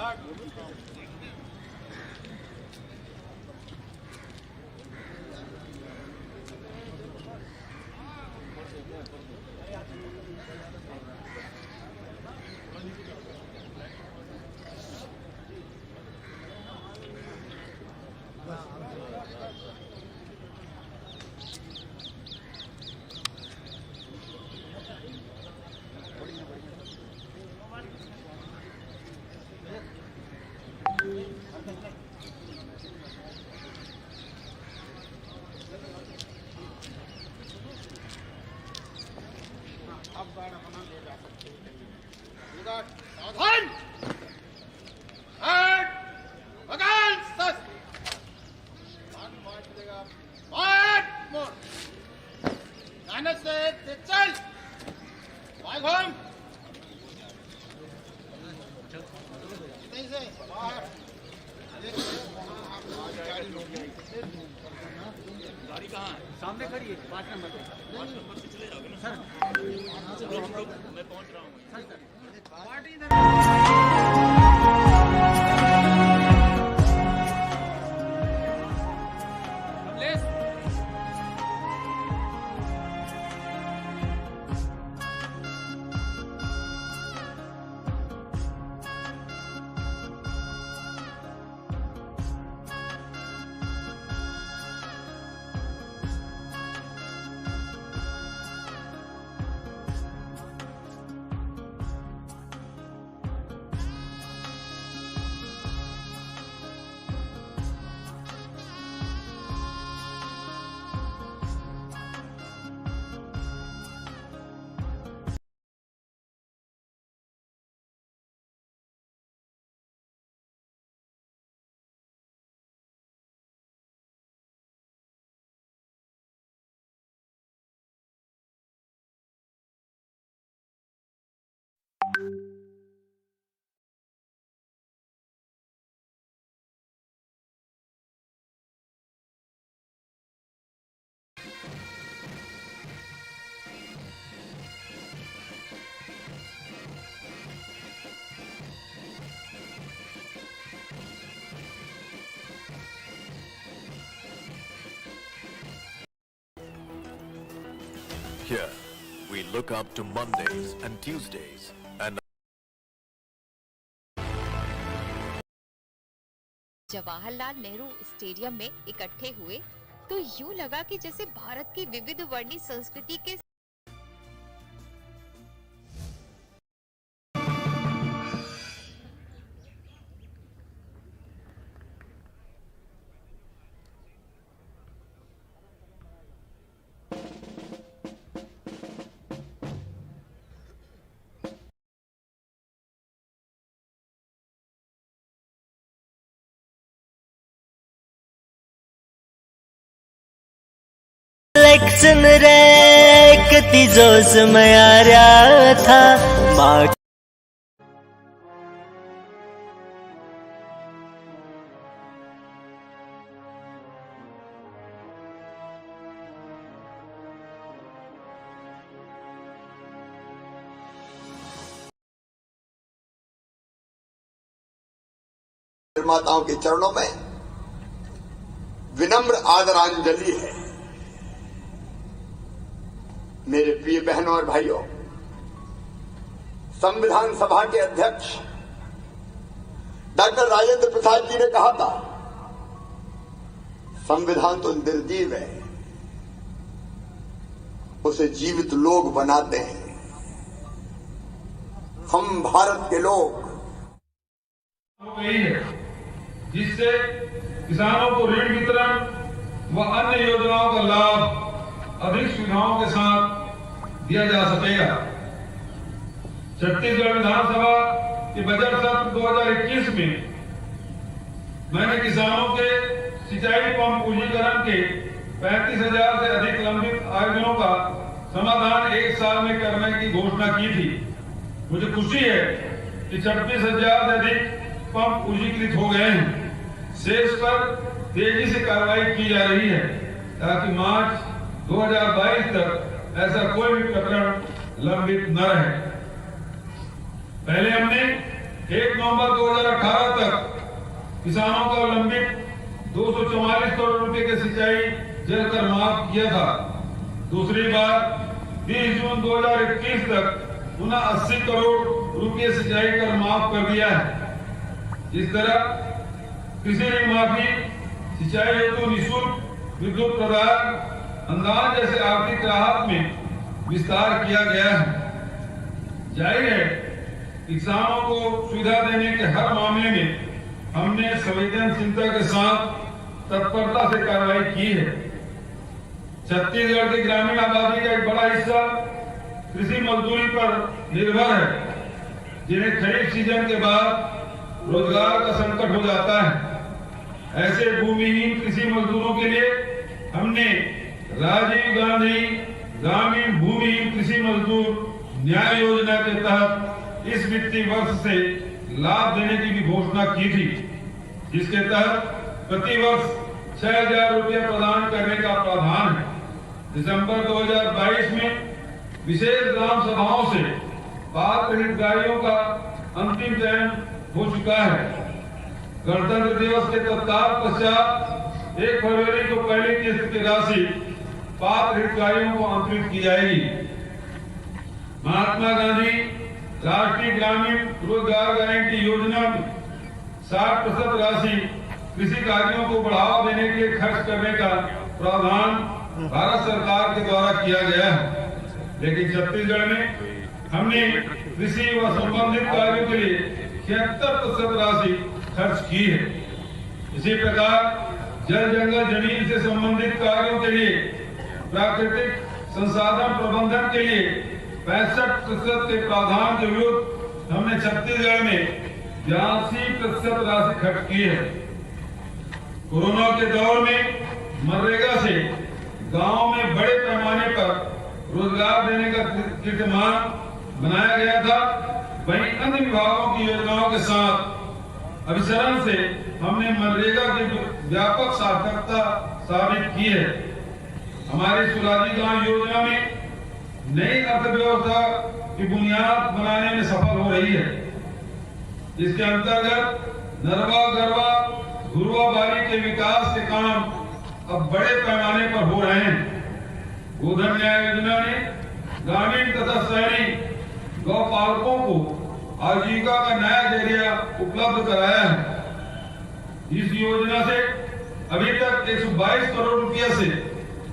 सावधान से चल गाड़ी कहाँ है? सामने खड़ी है 5 नंबर पे। 5 नंबर से चले जाओगे ना सर? चलो हम लोग, मैं पहुँच रहा हूँ Here, we look up to Mondays and Tuesdays and Jawaharlal Nehru stadium में इकट्ठे हुए तो यूं लगा कि जैसे भारत की विविध वर्णीय संस्कृति के इलेक्शन रे किती जोश में आ रहा था निर्माताओं के चरणों में विनम्र आदरांजलि है। मेरे प्रिय बहनों और भाइयों, संविधान सभा के अध्यक्ष डॉक्टर राजेंद्र प्रसाद जी ने कहा था, संविधान तो निर्जीव है, उसे जीवित लोग बनाते हैं। हम भारत के लोग जिससे किसानों को ऋण वितरण व अन्य योजनाओं का लाभ अधिक सुविधाओं के साथ दिया जा सकेगा। छत्तीसगढ़ विधानसभा के बजट सत्र 2021 में मैंने किसानों के सिंचाई पंप पूंजीकरण के 35,000 से अधिक लंबित आवेदनों का समाधान 1 साल में करने की घोषणा की थी। मुझे खुशी है कि 26,000 से अधिक पंप पूंजीकृत हो गए हैं। शेष पर तेजी से कार्रवाई की जा रही है ताकि मार्च 2022 तक ऐसा कोई भी प्रकरण लंबित न रहे। पहले हमने 1 नवंबर 2018 तक किसानों का लंबित 244 करोड़ रुपए के सिंचाई जल कर माफ किया था। दूसरी बार 20 जून 2021 तक पुनः 80 करोड़ रुपए सिंचाई कर माफ कर दिया है। इस तरह कृषि ऋण माफी, सिंचाई हेतु निःशुल्क विद्युत प्रदान, अनुदान जैसे आर्थिक राहत में विस्तार किया गया है। जाहिर है किसानों को सुविधा देने के हर मामले में हमने संवेदनशीलता के साथ तत्परता से कार्रवाई की है। छत्तीसगढ़ की ग्रामीण आबादी का एक बड़ा हिस्सा कृषि मजदूरी पर निर्भर है, जिन्हें खरीफ सीजन के बाद रोजगार का संकट हो जाता है। ऐसे भूमिहीन कृषि मजदूरों के लिए हमने राजीव गांधी ग्रामीण भूमिहीन कृषि मजदूर न्याय योजना के तहत इस वित्तीय वर्ष से लाभ देने की भी घोषणा की थी, जिसके तहत प्रति वर्ष 6,000 रुपये प्रदान करने का प्रावधान है। दिसंबर 2022 में विशेष ग्राम सभाओं से पात्र हितग्राहियों का अंतिम चयन हो चुका है। गणतंत्र दिवस के तत्काल पश्चात 1 फरवरी को पहली किस्त की राशि पात्र हितग्राहियों को अंतरित की जाएगी। महात्मा गांधी राष्ट्रीय ग्रामीण रोजगार गारंटी योजना में 60% राशि कृषि कार्यों को बढ़ावा देने के लिए खर्च करने का प्रावधान भारत सरकार के द्वारा किया गया है, लेकिन छत्तीसगढ़ में हमने कृषि व संबंधित कार्यों के लिए 76% राशि खर्च की है। इसी प्रकार जल जंगल जमीन से संबंधित कार्यों के लिए प्राकृतिक संसाधन प्रबंधन के लिए 65% के प्रावधान के विरुद्ध हमने छत्तीसगढ़ में 82% राशि खर्च की है। कोरोना के दौर में मनरेगा से गांव में बड़े पैमाने पर रोजगार देने का कीर्तिमान बनाया गया था। वहीं अन्य विभागों की योजनाओं के साथ अभिसरण से हमने मनरेगा की व्यापक सार्थकता साबित की है। हमारी सुराजी गांव योजना में नई अर्थव्यवस्था की बुनियाद बनाने में सफल हो रही है। इसके अंतर्गत नरवा गरवा घुरुआ बारी के विकास के काम अब बड़े पैमाने पर हो रहे हैं। गोधन न्याय योजना ने ग्रामीण तथा शहरी गौपालकों को आजीविका का नया जरिया उपलब्ध कराया है। इस योजना से अभी तक 122 करोड़ रुपया से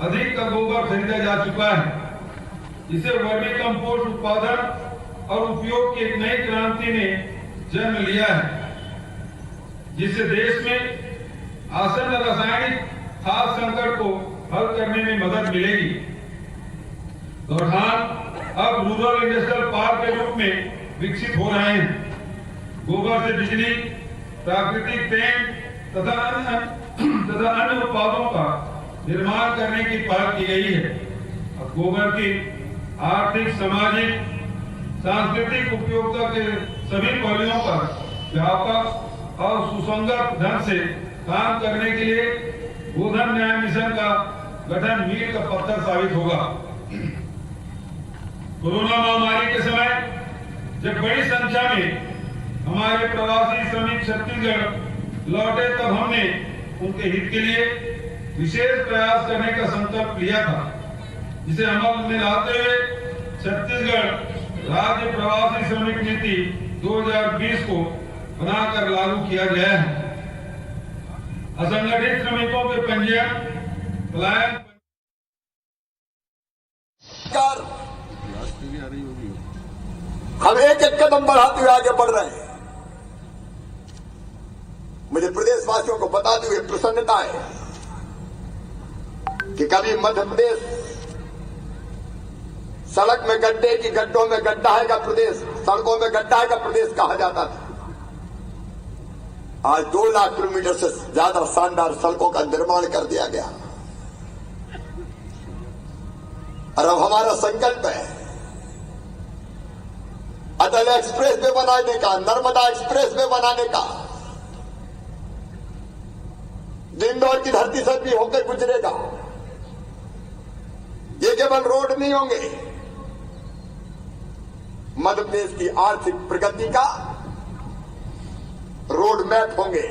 अधिक का गोबर खरीदा जा चुका है। इसे वर्मी कंपोस्ट उत्पादन और उपयोग की एक नई क्रांति ने जन्म लिया है, जिससे देश में आसन्न रासायनिक खाद संकट को हल करने में मदद मिलेगी। गौठान अब रूरल इंडस्ट्रियल पार्क के रूप में विकसित हो रहे हैं। गोबर से बिजली, प्राकृतिक पेंट तथा अन्य उत्पादों का निर्माण करने की पहल की गई है। अब गोबर की आर्थिक, सामाजिक, सांस्कृतिक उपयोगिता के सभी पहलुओं पर व्यापक और सुसंगत ढंग से काम करने के लिए गोधन न्याय मिशन का गठन मील का पत्थर साबित होगा। कोरोना महामारी के समय जब बड़ी संख्या में हमारे प्रवासी श्रमिक छत्तीसगढ़ लौटे, तब हमने उनके हित के लिए विशेष प्रयास करने का संकल्प लिया था, जिसे अमल में लाते हुए छत्तीसगढ़ राज्य प्रवासी श्रमिक नीति 2020 को बनाकर लागू किया गया है। असंगठित श्रमिकों के पंजीयन, पलायन हम एक एक कदम बढ़ाते हुए आगे बढ़ रहे हैं। मुझे प्रदेशवासियों को बताते हुए प्रसन्नता है कि कभी मध्य प्रदेश सड़क में गड्ढे की गड्ढों में गड्ढा है का प्रदेश, सड़कों में गड्ढा है का प्रदेश कहा जाता था। आज 2 लाख किलोमीटर से ज्यादा शानदार सड़कों का निर्माण कर दिया गया। और अब हमारा संकल्प है अटल एक्सप्रेस वे बनाने का, नर्मदा एक्सप्रेस वे बनाने का। इंदौर की धरती से भी होकर गुजरेगा। ये केवल रोड नहीं होंगे, मध्य प्रदेश की आर्थिक प्रगति का रोड मैप होंगे,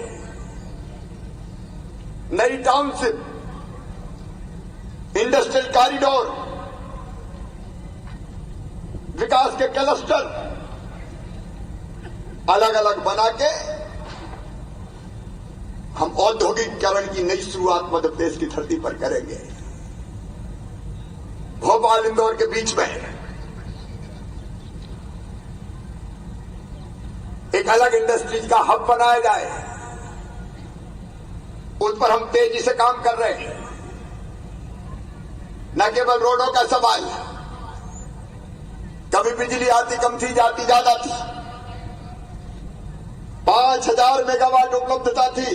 नई टाउनशिप, इंडस्ट्रियल कॉरिडोर, विकास के क्लस्टर अलग अलग बना के हम औद्योगिकीकरण की नई शुरुआत मध्य प्रदेश की धरती पर करेंगे। भोपाल इंदौर के बीच में एक अलग इंडस्ट्रीज का हब बनाया जाए, उस पर हम तेजी से काम कर रहे हैं। न केवल रोडों का सवाल, कभी बिजली आती कम थी, जाती ज्यादा थी, 5000 मेगावाट उपलब्धता थी,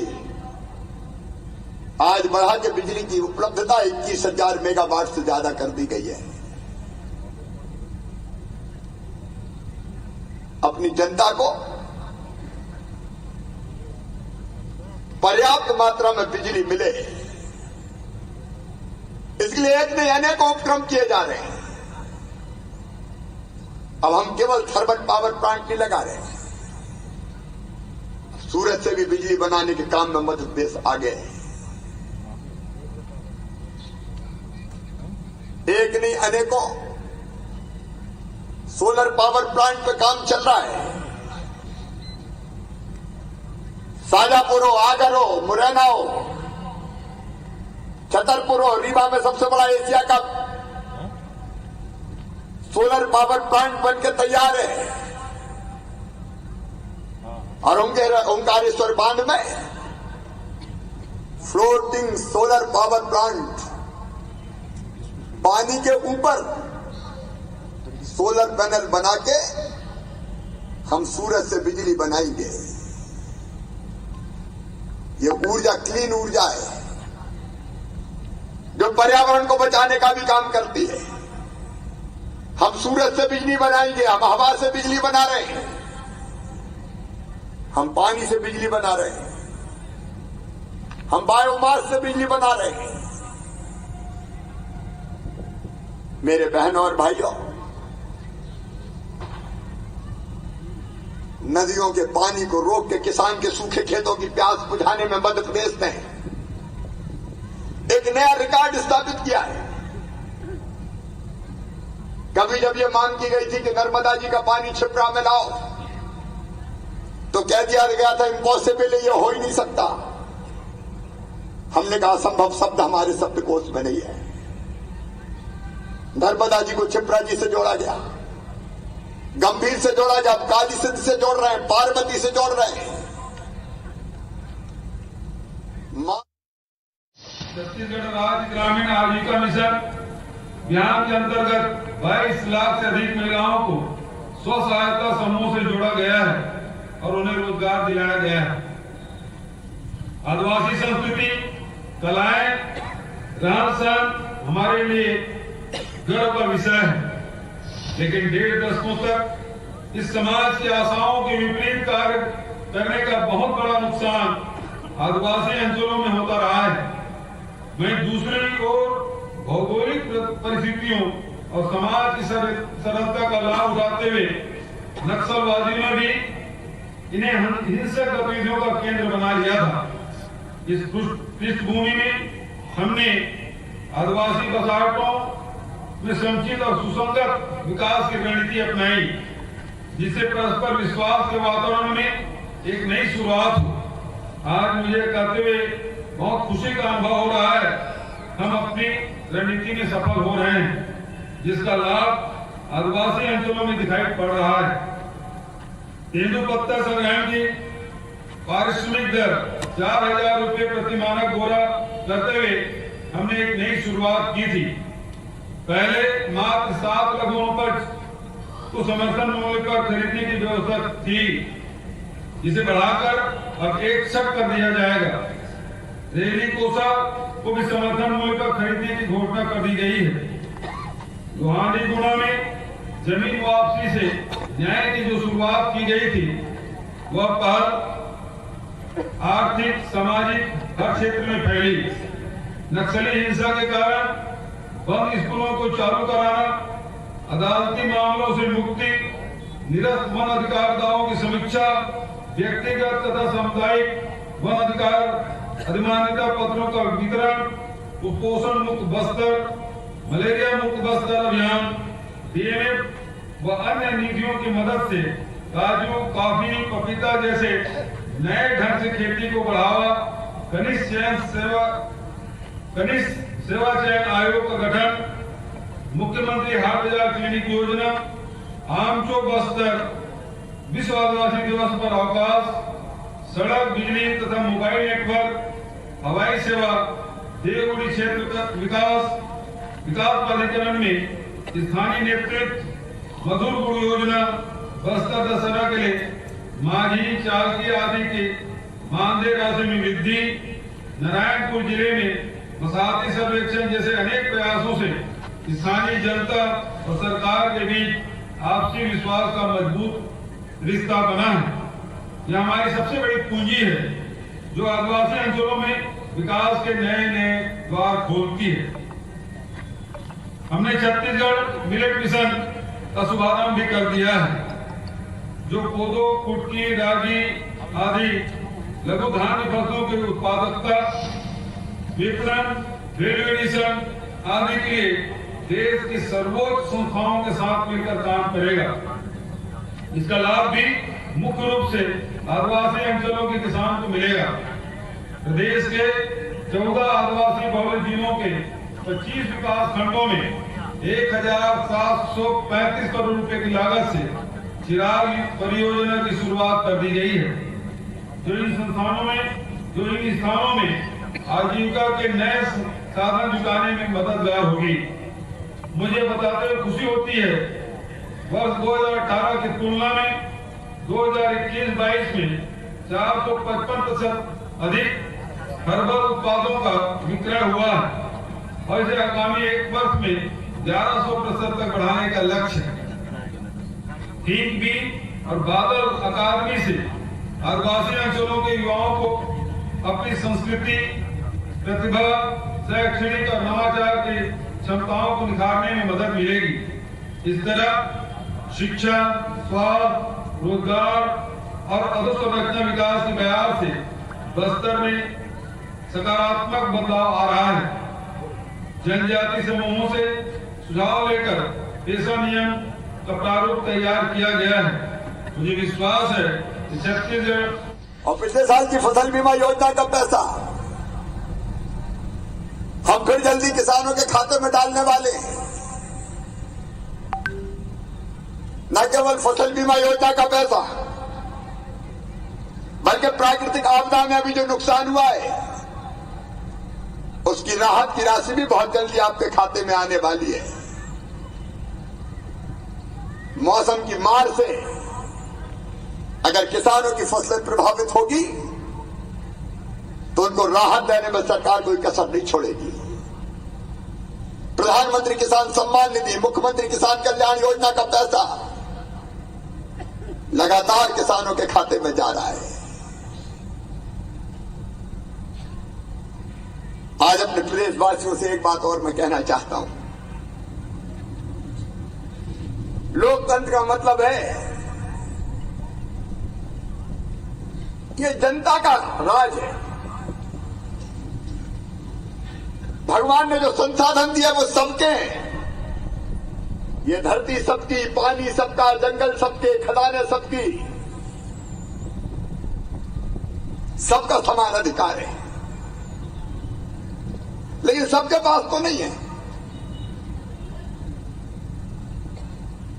आज बढ़ा के बिजली की उपलब्धता 21,000 मेगावाट से ज्यादा कर दी गई है। अपनी जनता को पर्याप्त मात्रा में बिजली मिले, इसके लिए एक नहीं अनेक उपक्रम किए जा रहे हैं। अब हम केवल थर्मल पावर प्लांट नहीं लगा रहे हैं, सूरज से भी बिजली बनाने के काम में मध्य प्रदेश आगे है। एक नहीं अनेकों सोलर पावर प्लांट पे काम चल रहा है। शाजापुर हो, आगर हो, मुरैना हो, छतरपुर हो, रीवा में सबसे बड़ा एशिया का सोलर पावर प्लांट बनके तैयार है। और ओंकारेश्वर बांध में फ्लोटिंग सोलर पावर प्लांट, पानी के ऊपर सोलर पैनल बना के हम सूरज से बिजली बनाएंगे। ये ऊर्जा क्लीन ऊर्जा है जो पर्यावरण को बचाने का भी काम करती है। हम सूरज से बिजली बनाएंगे, हम हवा से बिजली बना रहे हैं, हम पानी से बिजली बना रहे हैं, हम बायोमास से बिजली बना रहे हैं। मेरे बहनों और भाइयों, नदियों के पानी को रोक के किसान के सूखे खेतों की प्यास बुझाने में मध्य प्रदेश ने एक नया रिकॉर्ड स्थापित किया है। कभी जब ये मांग की गई थी कि नर्मदा जी का पानी क्षिप्रा में लाओ, तो कह दिया गया था इम्पॉसिबल, ये हो ही नहीं सकता। हमने कहा असंभव शब्द हमारे शब्दकोश में नहीं है। नर्मदा जी को क्षिप्रा जी से जोड़ा गया, गंभीर से जोड़ा गया, काली सिद्ध से जोड़ रहे हैं, पार्वती से जोड़ रहे हैं। छत्तीसगढ़ राज्य ग्रामीण आजीविका मिशन अभियान के अंतर्गत 22 लाख से अधिक महिलाओं को स्व सहायता समूह से जोड़ा गया है और उन्हें रोजगार दिलाया गया है। आदिवासी संस्कृति, कलाएं, रहन सहन हमारे लिए गर्व का विषय है, लेकिन 1.5 दशकों तक इस समाज की आशाओं के विपरीत कार्य करने का बहुत बड़ा नुकसान आदिवासी अंचलों में होता रहा है। वहीं दूसरी ओर भौगोलिक परिस्थितियों और समाज की सरलता का लाभ उठाते हुए नक्सलवादी ने भी इन्हें हिंसक गतिविधियों का केंद्र बना लिया था। इस पृष्ठभूमि में हमने आदिवासी बसाहटों में समुचित और सुसंगत विकास की रणनीति अपनाई, जिससे परस्पर विश्वास के वातावरण में एक नई शुरुआत हो। आज मुझे कहते हुए बहुत खुशी का अनुभव हो रहा है, हम अपनी रणनीति में सफल हो रहे हैं, जिसका लाभ आदिवासी अंचलों में दिखाई पड़ रहा है। तेंदुपत्ता संग्रहण की पारिश्रमिक दर 4000 रुपये प्रति मानक बोरा करते हुए हमने एक नई शुरुआत की थी। पहले मात्र 7 लघुओपज को समर्थन मूल्य पर खरीदने की व्यवस्था थी, जिसे बढ़ाकर अब 1 कर दिया जाएगा। रेहड़ी कोसा को भी समर्थन मूल्य पर खरीदने की घोषणा कर दी गई है। लोहानी गुणा में जमीन वापसी से न्याय की जो शुरुआत की गई थी, वह पहल आर्थिक, सामाजिक हर क्षेत्र में फैली। नक्सली हिंसा के कारण बंद स्कूलों को चालू कराना, अदालती मामलों से मुक्ति, निरस्त वन अधिकार दावों की समीक्षा, व्यक्तिगत तथा सामुदायिक वन अधिकार अधिमान्यता पत्रों का वितरण, कुपोषण मुक्त बस्तर, मलेरिया मुक्त बस्तर अभियान, डीएमएफ व अन्य निधियों की मदद से काजू, कॉफी, पपीता जैसे नए ढंग से खेती को बढ़ावा, कनिष्ठ सेवा चयन आयोग का गठन, मुख्यमंत्री हाट बाजार क्लिनिक योजना, आमचो बस्तर विश्व आदिवासी दिवस पर अवकाश, सड़क, बिजली तथा मोबाइल नेटवर्क, हवाई सेवा, देवगुड़ी क्षेत्र का विकास प्राधिकरण में स्थानीय नेतृत्व, मधुर गुड़ योजना, बस्तर दशहरा के लिए माझी, चालकी आदि के मानदेय राशि में वृद्धि, नारायणपुर जिले में बसाती सर्वेक्षण जैसे अनेक प्रयासों से स्थानीय जनता और सरकार के बीच आपसी विश्वास का मजबूत रिश्ता बना है। यह हमारी सबसे बड़ी पूंजी है जो आदिवासी अंचलों में विकास के नए नए द्वार खोलती है। हमने छत्तीसगढ़ मिलेट मिशन का शुभारंभ भी कर दिया है, जो कोदो, कुटकी, रागी आदि लघु धान्य फसलों की उत्पादकता, विपणन, वैल्यू एडिशन आदि के लिए देश की सर्वोच्च संस्थाओं के साथ मिलकर काम करेगा। इसका लाभ भी मुख्य रूप से आदिवासी अंचलों के किसान को मिलेगा। प्रदेश के 14 आदिवासी बहुल जिलों के 25 विकास खंडों में 1735 करोड़ रुपए की लागत से चिराग परियोजना की शुरुआत कर दी गई है, जो इन स्थानों में आजीविका के नए साधन जुटाने में मददगार होगी। मुझे बताते हुए खुशी होती है, वर्ष 2018 की तुलना में 2021-22 में 455% अधिक हर्बल उत्पादों का विक्रय हुआ है और इसे आगामी एक वर्ष में 1100% तक बढ़ाने का लक्ष्य है। ठीक भी और बादल अकादमी से आदिवासी अंचलों के युवाओं को अपनी संस्कृति, प्रतिभा, शैक्षणिक और नवाचार की क्षमताओं को निखारने में मदद मिलेगी। इस तरह शिक्षा, स्वास्थ्य, रोजगार और अधोसंरचना विकास के प्रयास से बस्तर में सकारात्मक बदलाव आ रहा है। जनजाति समूहों से सुझाव लेकर पेशा नियम का प्रारूप तैयार किया गया है। मुझे विश्वास है कि छत्तीसगढ़ और पिछले साल की फसल बीमा योजना का पैसा हम फिर जल्दी किसानों के खाते में डालने वाले हैं। न केवल फसल बीमा योजना का पैसा, बल्कि प्राकृतिक आपदा में अभी जो नुकसान हुआ है उसकी राहत की राशि भी बहुत जल्दी आपके खाते में आने वाली है। मौसम की मार से अगर किसानों की फसलें प्रभावित होगी तो उनको राहत देने में सरकार कोई कसर नहीं छोड़ेगी। प्रधानमंत्री किसान सम्मान निधि, मुख्यमंत्री किसान कल्याण योजना का पैसा लगातार किसानों के खाते में जा रहा है। आज अपने प्रदेशवासियों से एक बात और मैं कहना चाहता हूं। लोकतंत्र का मतलब है ये जनता का राज है। भगवान ने जो संसाधन दिया वो सबके हैं। ये धरती सबकी, पानी सबका, जंगल सबके, खदानें सबकी, सबका समान अधिकार है। लेकिन सबके पास तो नहीं है।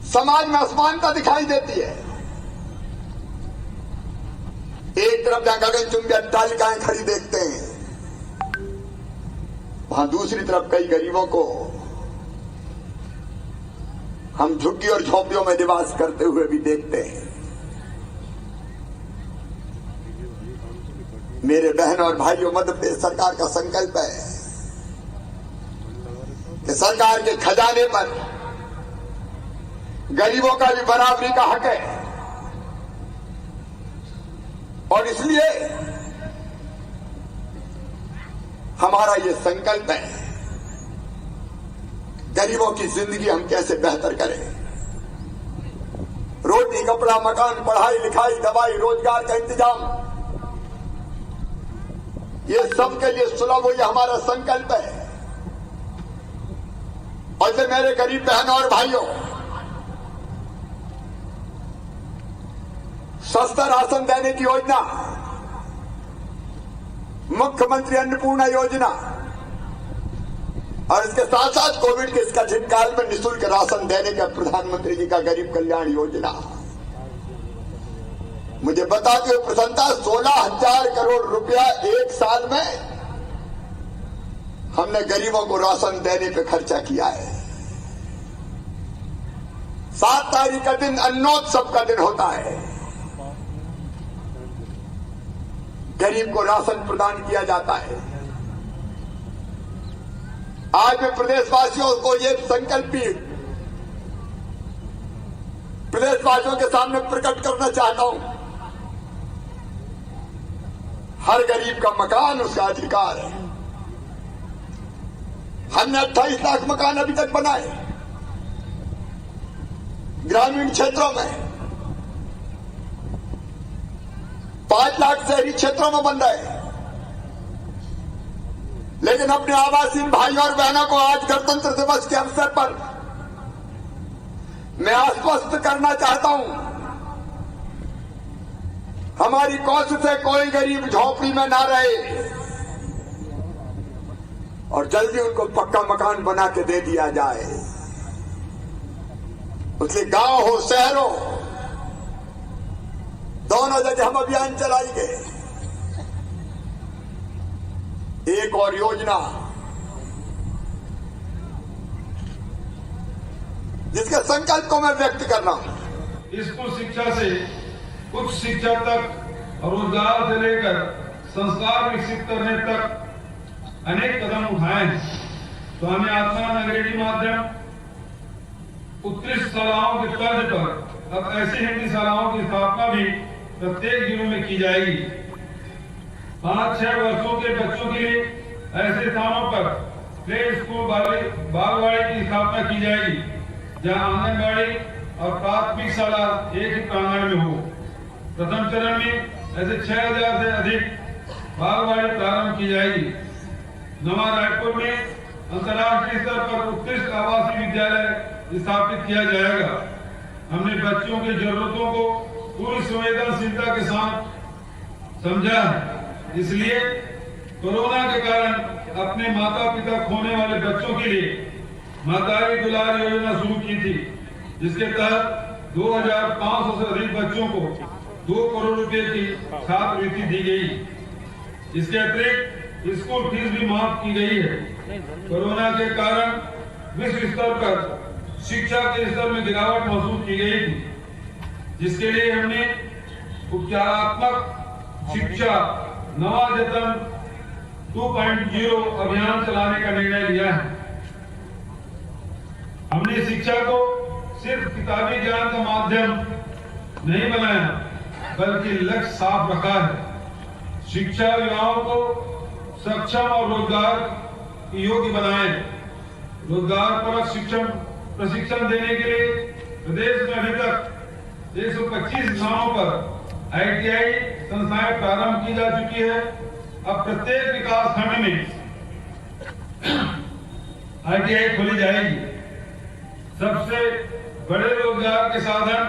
समाज में असमानता दिखाई देती है। एक तरफ जहां गगनचुंबी अट्टालिकाएं खड़ी देखते हैं, वहां दूसरी तरफ कई गरीबों को हम झुग्गी और झोंपड़ियों में निवास करते हुए भी देखते हैं। मेरे बहन और भाइयों, मध्य प्रदेश सरकार का संकल्प है कि सरकार के खजाने पर गरीबों का भी बराबरी का हक है और इसलिए हमारा ये संकल्प है गरीबों की जिंदगी हम कैसे बेहतर करें। रोटी कपड़ा, मकान, पढ़ाई लिखाई, दवाई, रोजगार का इंतजाम, ये सबके लिए सुलभ हो, ये हमारा संकल्प है। और से मेरे गरीब बहनों और भाइयों, सस्ता राशन देने की योजना, मुख्यमंत्री अन्नपूर्णा योजना और इसके साथ साथ कोविड के इस कठिन काल में निःशुल्क राशन देने का प्रधानमंत्री जी का गरीब कल्याण योजना, मुझे बताते हुए प्रसन्नता, 16,000 करोड़ रुपया एक साल में हमने गरीबों को राशन देने पे खर्चा किया है। 7 तारीख का दिन अन्नोत्सव का दिन होता है, गरीब को राशन प्रदान किया जाता है। आज मैं प्रदेशवासियों को ये संकल्प भी प्रदेशवासियों के सामने प्रकट करना चाहता हूं, हर गरीब का मकान उसका अधिकार है। हमने 28 लाख मकान अभी तक बनाए ग्रामीण क्षेत्रों में, 5 लाख शहरी क्षेत्रों में बन रहे, लेकिन अपने आवासीन भाइयों और बहनों को आज गणतंत्र दिवस के अवसर पर मैं आश्वस्त करना चाहता हूं, हमारी कोशिश से कोई गरीब झोपड़ी में ना रहे और जल्दी उनको पक्का मकान बना के दे दिया जाए। उसके गांव हो शहर हो, दोनों जगह हम अभियान चलाएंगे। एक और योजना जिसके संकल्प को मैं व्यक्त करना हूं, स्कूल शिक्षा से उच्च शिक्षा तक और रोजगार से लेकर संस्कार विकसित करने तक अनेक कदम उठाए हैं। स्वामी आत्मानंद अंग्रेजी माध्यम उत्कृष्ट शालाओं के तर्ज पर अब ऐसी हिंदी शालाओं की स्थापना भी प्रत्येक जिलों में की जाएगी। 5-6 वर्षों के बच्चों के लिए ऐसे स्थानों पर प्ले स्कूल बालवाड़ी की स्थापना की जाएगी, जहां आंगनबाड़ी और प्राथमिक शाला एक ही प्रांगण में हो। प्रथम चरण में ऐसे 6,000 से अधिक बालवाड़ी प्रारंभ की जाएगी। नवा रायपुर में अंतर्राष्ट्रीय स्तर पर उत्कृष्ट आवासीय विद्यालय स्थापित किया जाएगा। हमने बच्चों की जरूरतों को पूरी संवेदनशीलता के साथ समझा है, इसलिए कोरोना के कारण अपने माता पिता खोने वाले बच्चों के लिए मातारी दुलार योजना शुरू की थी, जिसके तहत 2,500 से अधिक बच्चों को 2 करोड़ रुपए की छात्रवृत्ति दी गई। इसके अतिरिक्त स्कूल फीस भी माफ की गई है। कोरोना के कारण विश्व स्तर पर शिक्षा के स्तर में गिरावट महसूस की गई थी, जिसके लिए हमने उपचारात्मक शिक्षा नवाजतन 2.0 अभियान चलाने का निर्णय लिया है। हमने शिक्षा को सिर्फ किताबी ज्ञान का माध्यम नहीं बनाया, बल्कि लक्ष्य साफ रखा है। शिक्षा युवाओं को सक्षम और रोजगार योग्य बनाए। रोजगार परक शिक्षण प्रशिक्षण देने के लिए प्रदेश में अभी तक 125 स्थानों पर ITI संस्थाएं प्रारंभ की जा चुकी है। अब प्रत्येक विकास खंड में ITI खोली जाएगी। सबसे बड़े रोजगार के साधन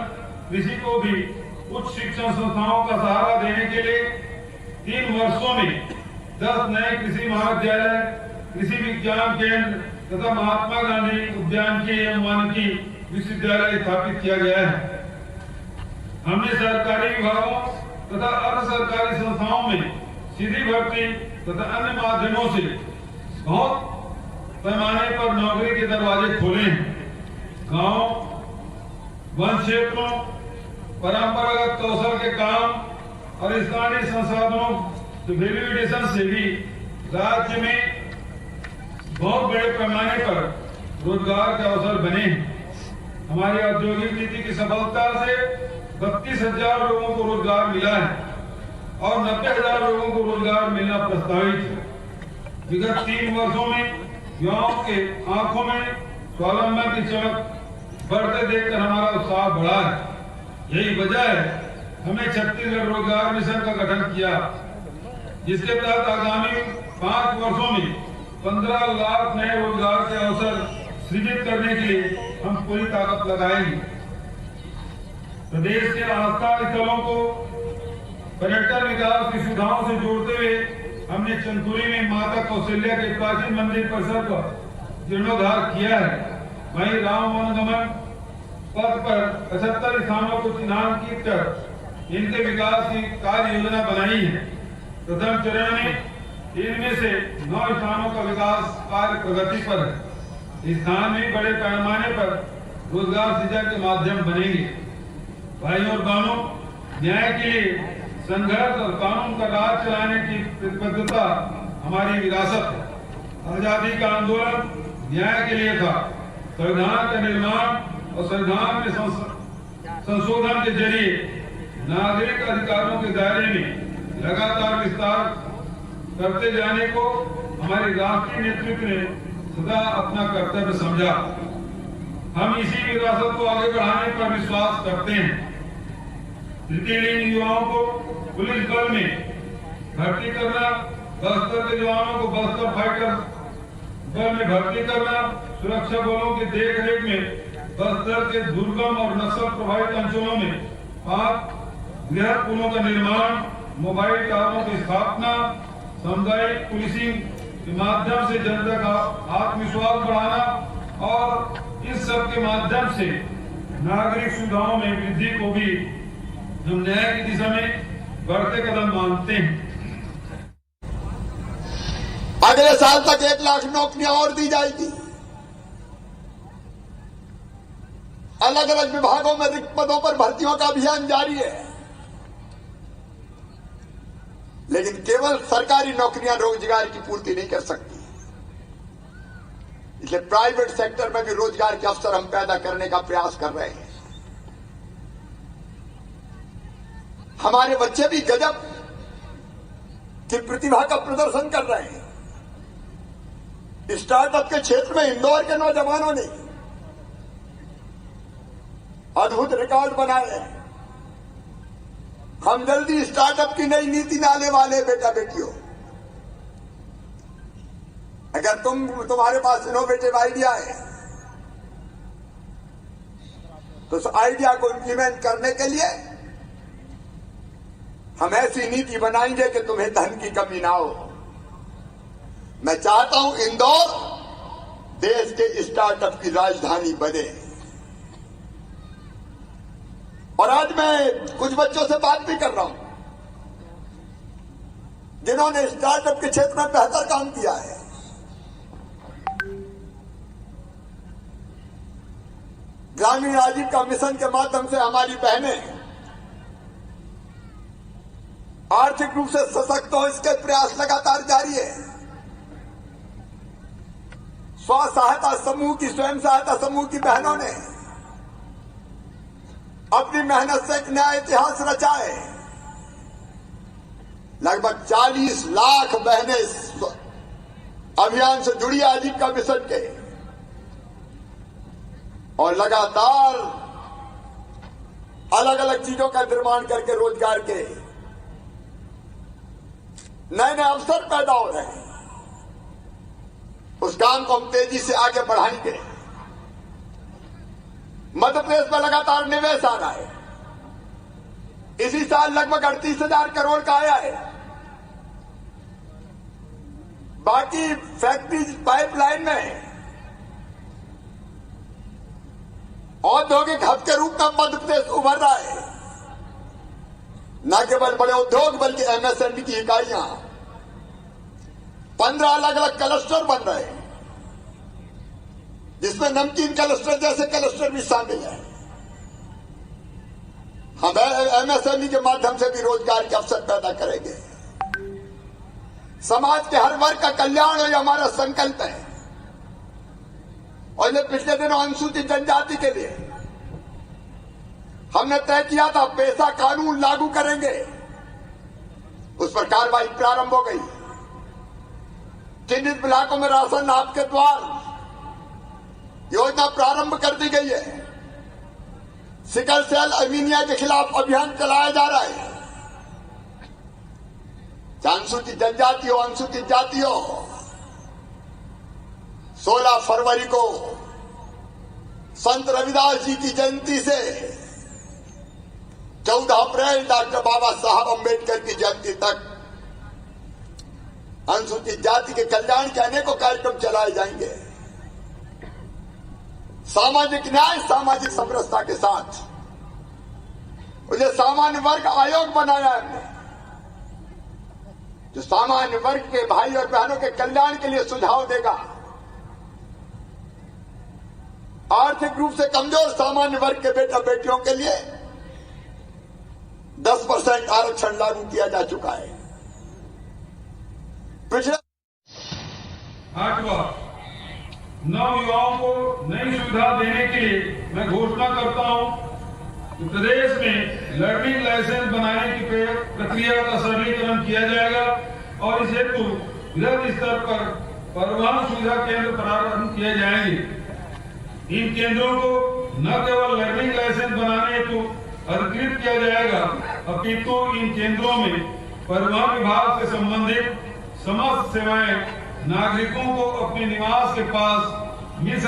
कृषि को भी उच्च शिक्षण संस्थाओं का सहारा देने के लिए 3 वर्षों में 10 नए कृषि महाविद्यालय, कृषि विज्ञान केंद्र तथा महात्मा गांधी उद्यानिकी एवं वानिकी विश्वविद्यालय स्थापित किया गया है। हमने सरकारी विभागों तथा अर्ध सरकारी संस्थाओं में सीधी भर्ती तथा अन्य माध्यमों से बहुत पैमाने पर नौकरी के दरवाजे खोले हैं। गांव, वन क्षेत्रों, परंपरागत कौशल के काम और स्थानीय संसाधनों वैल्यू एडिशन से भी राज्य में बहुत बड़े पैमाने पर रोजगार के अवसर बने हैं। हमारी औद्योगिक नीति की सफलता से 32,000 लोगों को रोजगार मिला है और 90,000 लोगों को रोजगार मिलना प्रस्तावित है। विगत 3 वर्षों में युवाओं के आंखों में स्वावलंबन की चमक बढ़ते देखकर हमारा उत्साह बढ़ा है। यही वजह है हमने छत्तीसगढ़ रोजगार मिशन का गठन किया, जिसके तहत आगामी 5 वर्षों में 15 लाख नए रोजगार के अवसर सृजित करने के लिए हम पूरी ताकत लगाएंगे। प्रदेश के आस्था स्थलों को पर्यटन विकास की सुविधाओं से जोड़ते हुए हमने चंदपुरी में माता कौशल्या के प्राचीन मंदिर परिसर का जीर्णोद्धार किया है। वहीं राम वनगमन पथ पर 75 स्थानों को चिन्हांकित कर इनके विकास की कार्य योजना बनाई है। प्रथम चरण में इनमें से 9 स्थानों का विकास कार्य प्रगति पर है। इस स्थान में बड़े पैमाने पर रोजगार सृजन के माध्यम बनेंगे। भाइयों और बहनों, न्याय के लिए संघर्ष और कानून का राज चलाने की प्रतिबद्धता हमारी विरासत है। आजादी का आंदोलन न्याय के लिए था। संविधान का निर्माण और संविधान में संशोधन के जरिए नागरिक अधिकारों के दायरे में लगातार विस्तार करते जाने को हमारे राष्ट्रीय नेतृत्व ने सदा अपना कर्तव्य समझा। हम इसी विरासत को आगे बढ़ाने पर विश्वास करते हैं। तृतीय लिंग युवाओं को पुलिस बल में भर्ती करना, बस्तर के जवानों को बस्तर फाइटर बल में भर्ती करना, सुरक्षा बलों की देखरेख में बस्तर के दुर्गम और नक्सल प्रभावित अंचलों में 5 गृह पुलों का निर्माण, मोबाइल टावरों की स्थापना, सामुदायिक पुलिसिंग के माध्यम से जनता का आत्मविश्वास बढ़ाना और इस सब के माध्यम से नागरिक सुविधाओं में वृद्धि को भी हम न्याय की दिशा में बढ़ते कदम मानते हैं। अगले साल तक 1 लाख नौकरियां और दी जाएगी। अलग अलग विभागों में रिक्त पदों पर भर्तियों का अभियान जारी है। लेकिन केवल सरकारी नौकरियां रोजगार की पूर्ति नहीं कर सकती, इसलिए प्राइवेट सेक्टर में भी रोजगार के अवसर हम पैदा करने का प्रयास कर रहे हैं। हमारे बच्चे भी गजब की प्रतिभा का प्रदर्शन कर रहे हैं। स्टार्टअप के क्षेत्र में इंदौर के नौजवानों ने अद्भुत रिकॉर्ड बनाए हैं। हम जल्दी स्टार्टअप की नई नीति लाने वाले बेटा बेटियों। अगर तुम्हारे पास इनोवेटिव आइडिया है तो उस आइडिया को इंप्लीमेंट करने के लिए हम ऐसी नीति बनाएंगे कि तुम्हें धन की कमी ना हो। मैं चाहता हूं इंदौर देश के स्टार्टअप की राजधानी बने। और आज मैं कुछ बच्चों से बात भी कर रहा हूं जिन्होंने स्टार्टअप के क्षेत्र में बेहतर काम किया है। ग्रामीण आजीविका मिशन के माध्यम से हमारी बहनें आर्थिक रूप से सशक्त हो, इसके प्रयास लगातार जारी है। स्व सहायता समूह की, स्वयं सहायता समूह की बहनों ने अपनी मेहनत से एक नया इतिहास रचा है। लगभग 40 लाख बहनें इस अभियान से जुड़ी आजीविका मिशन के, और लगातार अलग अलग चीजों का निर्माण करके रोजगार के नए नए अवसर पैदा हो रहे हैं। उस काम को हम तेजी से आगे बढ़ाएंगे। मध्य प्रदेश में लगातार निवेश आ रहा है। इसी साल लगभग 38,000 करोड़ का आया है। बाकी फैक्ट्री पाइपलाइन में औद्योगिक हब के रूप में मध्य प्रदेश उभर रहा है। न केवल बड़े उद्योग बल्कि एमएसएमई की इकाइयां, 15 अलग अलग क्लस्टर बन रहे हैं, जिसमें नमकीन क्लस्टर जैसे क्लस्टर भी शामिल है। हम एमएसएमई के माध्यम से भी रोजगार के अवसर पैदा करेंगे। समाज के हर वर्ग का कल्याण ये हमारा संकल्प है। और ये पिछले दिनों अनुसूचित जनजाति के लिए हमने तय किया था पेशा कानून लागू करेंगे। उस पर कार्रवाई प्रारंभ हो गई। चिन्हित इलाकों में राशन आपके द्वार योजना प्रारंभ कर दी गई है। सिकल सेल एनीमिया के खिलाफ अभियान चलाया जा रहा है। अनुसूचित जनजाति हो, अनुसूचित जाति हो, 16 फरवरी को संत रविदास जी की जयंती से 14 अप्रैल डॉक्टर बाबा साहब अम्बेडकर की जयंती तक अनुसूचित जाति के कल्याण के अनेकों कार्यक्रम चलाए जाएंगे। सामाजिक न्याय, सामाजिक समरसता के साथ मुझे सामान्य वर्ग आयोग बनाया है, जो सामान्य वर्ग के भाई और बहनों के कल्याण के लिए सुझाव देगा। आर्थिक रूप से कमजोर सामान्य वर्ग के बेटा बेटियों के लिए 10% आरक्षण लागू किया जा चुका है। पिछले 8वां, नवयुवाओं को नई सुविधा देने के लिए मैं घोषणा करता हूं कि प्रदेश में लर्निंग लाइसेंस बनाने की प्रक्रिया का सरलीकरण किया जाएगा और इस हेतु वृहद स्तर पर परिवहन सुविधा केंद्र प्रारंभ किए जाएंगे। इन केंद्रों को न केवल लर्निंग लाइसेंस बनाने हेतु अधिकृत किया जाएगा, अपितु इन केंद्रों में परिवहन विभाग से संबंधित समस्त सेवाएं नागरिकों को अपने निवास के पास मिल